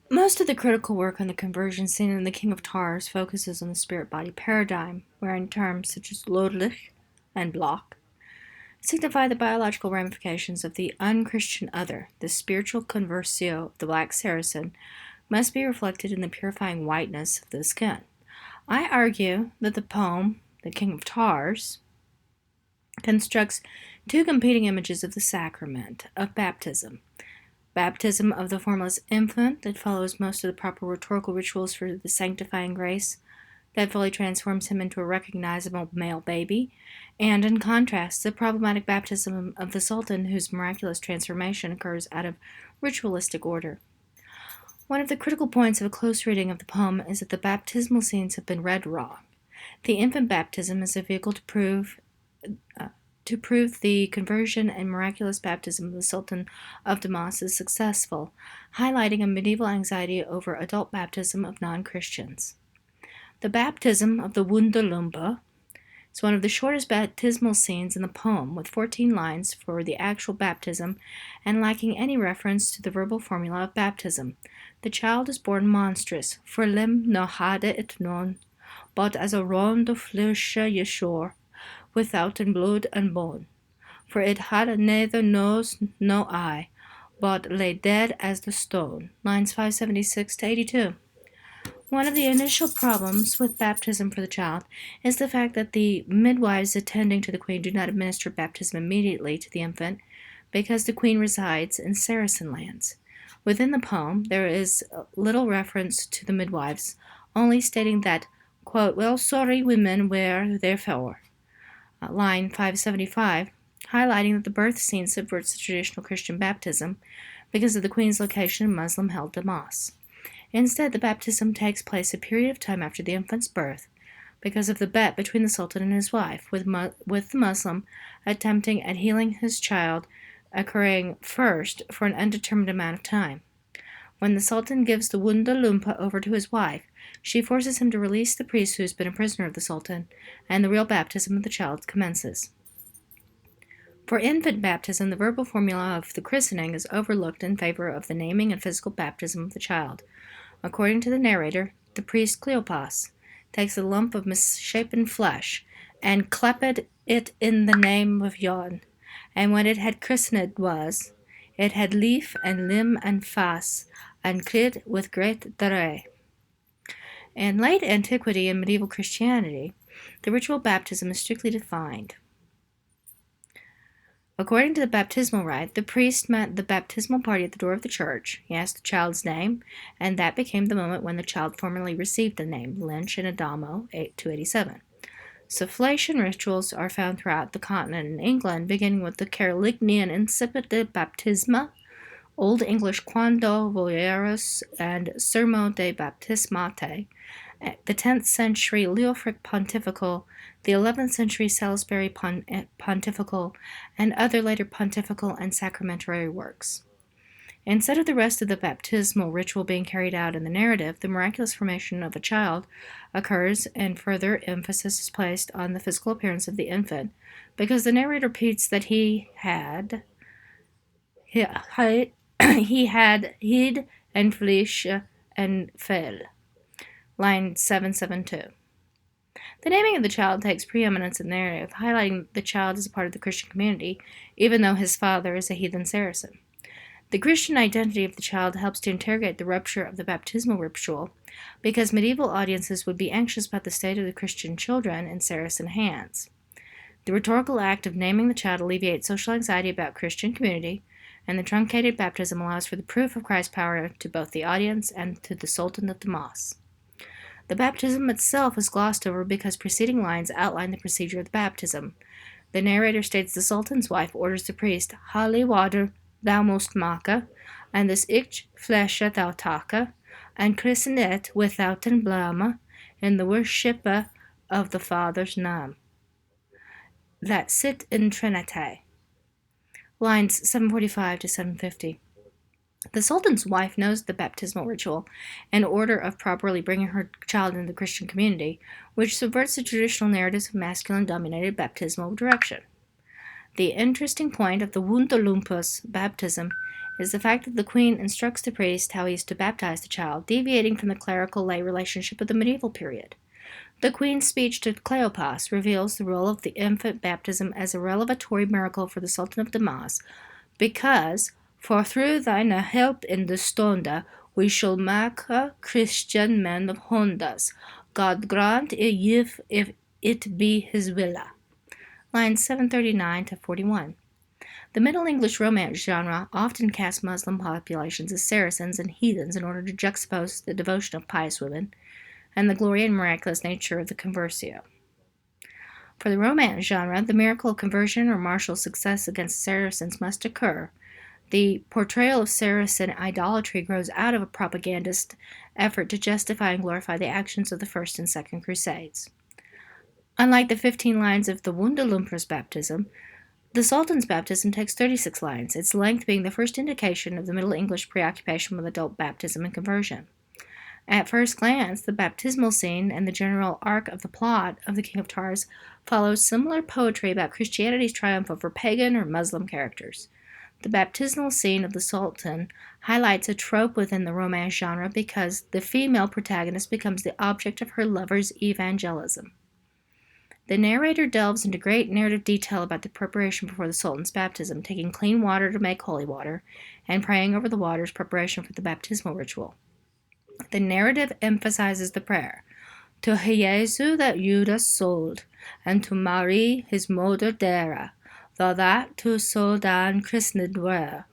Most of the critical work on the conversion seen in The King of Tars focuses on the spirit-body paradigm, wherein terms such as Lodlich and Bloch signify the biological ramifications of the unchristian other. The spiritual conversio of the black Saracen must be reflected in the purifying whiteness of the skin. I argue that the poem, The King of Tars, constructs two competing images of the sacrament of baptism. Baptism of the formless infant that follows most of the proper rhetorical rituals for the sanctifying grace that fully transforms him into a recognizable male baby, and in contrast, the problematic baptism of the Sultan whose miraculous transformation occurs out of ritualistic order. One of the critical points of a close reading of the poem is that the baptismal scenes have been read wrong. The infant baptism is a vehicle to prove the conversion and miraculous baptism of the Sultan of Damas is successful, highlighting a medieval anxiety over adult baptism of non-Christians. The baptism of the Wunderlumpe is one of the shortest baptismal scenes in the poem, with 14 lines for the actual baptism and lacking any reference to the verbal formula of baptism. The child is born monstrous, for lim no hade it non, but as a round of flesh yeshore, without in blood and bone. For it had neither nose nor eye, but lay dead as the stone. Lines 576 to 82. One of the initial problems with baptism for the child is the fact that the midwives attending to the queen do not administer baptism immediately to the infant because the queen resides in Saracen lands. Within the poem, there is little reference to the midwives, only stating that, quote, well, sorry women were therefore. Line 575, highlighting that the birth scene subverts the traditional Christian baptism because of the queen's location in Muslim-held Damas. Instead, the baptism takes place a period of time after the infant's birth because of the bet between the Sultan and his wife, with the Muslim attempting at healing his child occurring first for an undetermined amount of time. When the Sultan gives the Wunderlumpe over to his wife, she forces him to release the priest who has been a prisoner of the Sultan, and the real baptism of the child commences. For infant baptism, the verbal formula of the christening is overlooked in favor of the naming and physical baptism of the child. According to the narrator, the priest Cleopas takes a lump of misshapen flesh and clapped it in the name of Yon, and when it had christened was, it had leaf and limb and face, and cried with great dere. In late antiquity and medieval Christianity, the ritual baptism is strictly defined. According to the baptismal rite, the priest met the baptismal party at the door of the church. He asked the child's name, and that became the moment when the child formally received the name, Lynch and Adamo, 287. Sufflation rituals are found throughout the continent in England, beginning with the Carolingian Incipit de Baptisma, Old English Quando Voieros, and Sermo de Baptismate, the 10th century Leofric Pontifical, the 11th century Salisbury Pontifical, and other later pontifical and sacramentary works. Instead of the rest of the baptismal ritual being carried out in the narrative, the miraculous formation of a child occurs, and further emphasis is placed on the physical appearance of the infant, because the narrator repeats that he had hid and flesh and fell. Line 772. The naming of the child takes preeminence in the narrative, highlighting the child as a part of the Christian community, even though his father is a heathen Saracen. The Christian identity of the child helps to interrogate the rupture of the baptismal ritual, because medieval audiences would be anxious about the state of the Christian children in Saracen hands. The rhetorical act of naming the child alleviates social anxiety about Christian community, and the truncated baptism allows for the proof of Christ's power to both the audience and to the Sultan of Damas. The baptism itself is glossed over because preceding lines outline the procedure of the baptism. The narrator states the Sultan's wife orders the priest, Holy water thou must make, and this ich fleshe thou take, and christen it withouten blame, in the worship of the Father's name, that sit in Trinity. Lines 745 to 750. The Sultan's wife knows the baptismal ritual and order of properly bringing her child into the Christian community, which subverts the traditional narratives of masculine-dominated baptismal direction. The interesting point of the Wunderlumpe's baptism is the fact that the queen instructs the priest how he is to baptize the child, deviating from the clerical-lay relationship of the medieval period. The queen's speech to Cleopas reveals the role of the infant baptism as a revelatory miracle for the Sultan of Damas, because, for through thine help in the stonde, we shall make Christian men of Hondas. God grant if it be his willa. Lines 739 to 41. The Middle English Romance genre often cast Muslim populations as Saracens and heathens in order to juxtapose the devotion of pious women and the glory and miraculous nature of the conversio. For the Romance genre, the miracle of conversion or martial success against Saracens must occur. The portrayal of Saracen idolatry grows out of a propagandist effort to justify and glorify the actions of the First and Second Crusades. Unlike the 15 lines of the Wunderlumper's baptism, the Sultan's baptism takes 36 lines, its length being the first indication of the Middle English preoccupation with adult baptism and conversion. At first glance, the baptismal scene and the general arc of the plot of The King of Tars follows similar poetry about Christianity's triumph over pagan or Muslim characters. The baptismal scene of the Sultan highlights a trope within the Romance genre because the female protagonist becomes the object of her lover's evangelism. The narrator delves into great narrative detail about the preparation before the Sultan's baptism, taking clean water to make holy water, and praying over the water's preparation for the baptismal ritual. The narrative emphasizes the prayer, to Jesu that Judas sold, and to Marie his mother Dara, though that to so dan christened were,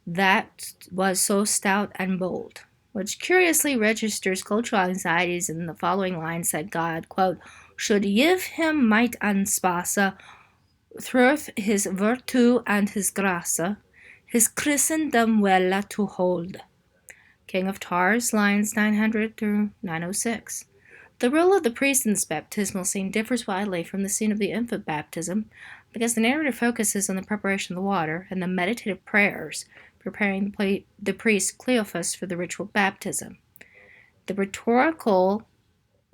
that was so stout and bold, which curiously registers cultural anxieties in the following lines that God, quote, should give him might and space, through his virtue and his grace, his Christendom well to hold. King of Tars, lines 900 through 906. The role of the priest in this baptismal scene differs widely from the scene of the infant baptism because the narrative focuses on the preparation of the water and the meditative prayers preparing the priest Cleophas for the ritual baptism. The rhetorical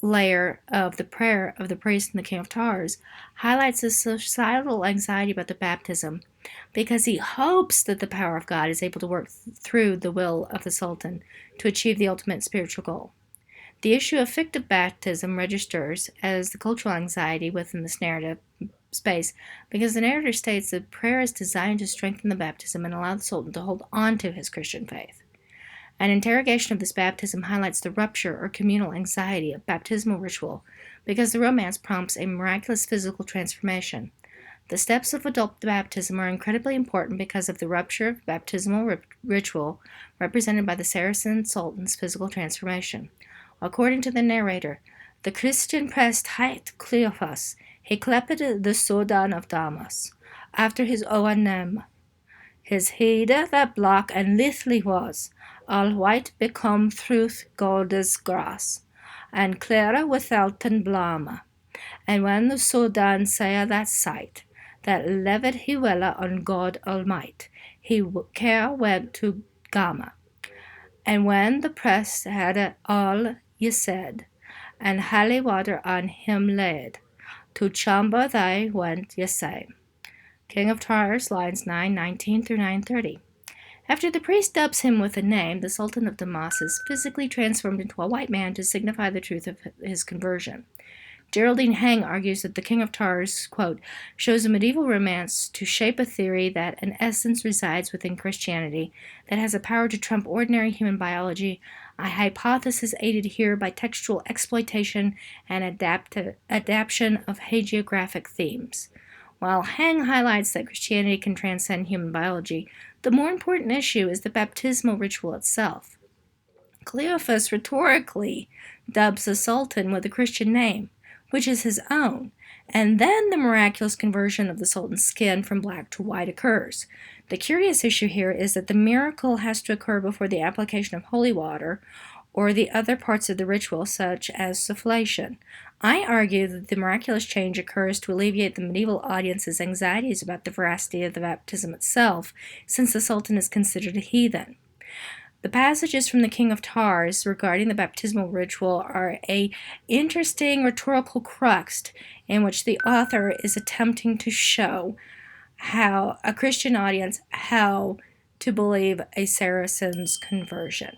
layer of the prayer of the priest in the King of Tars highlights the societal anxiety about the baptism because he hopes that the power of God is able to work through the will of the Sultan to achieve the ultimate spiritual goal. The issue of fictive baptism registers as the cultural anxiety within this narrative space because the narrator states that prayer is designed to strengthen the baptism and allow the Sultan to hold on to his Christian faith. An interrogation of this baptism highlights the rupture or communal anxiety of baptismal ritual because the romance prompts a miraculous physical transformation. The steps of adult baptism are incredibly important because of the rupture of baptismal ritual represented by the Saracen Sultan's physical transformation. According to the narrator, the Christian priest hight Cleophas. He cleped the Sultan of Damas after his own name. His head that black and lithely was, all white become truth God's grass, and clear withouten blame. And when the Sultan saw that sight, that levied he wella on God Almighty, he care went to Gama. And when the priest had all ye said, and holy water on him laid, to chamber they went ye say. King of Tars, lines 919 through 930. After the priest dubs him with a name, the Sultan of Damas is physically transformed into a white man to signify the truth of his conversion. Geraldine Hang argues that the King of Tars, quote, shows a medieval romance to shape a theory that an essence resides within Christianity that has a power to trump ordinary human biology, a hypothesis aided here by textual exploitation and adaptation of hagiographic themes. While Hang highlights that Christianity can transcend human biology, the more important issue is the baptismal ritual itself. Cleophas rhetorically dubs the Sultan with a Christian name, which is his own, and then the miraculous conversion of the Sultan's skin from black to white occurs. The curious issue here is that the miracle has to occur before the application of holy water or the other parts of the ritual, such as sufflation. I argue that the miraculous change occurs to alleviate the medieval audience's anxieties about the veracity of the baptism itself, since the Sultan is considered a heathen. The passages from the King of Tars regarding the baptismal ritual are an interesting rhetorical crux in which the author is attempting to show how a Christian audience, how to believe a Saracen's conversion.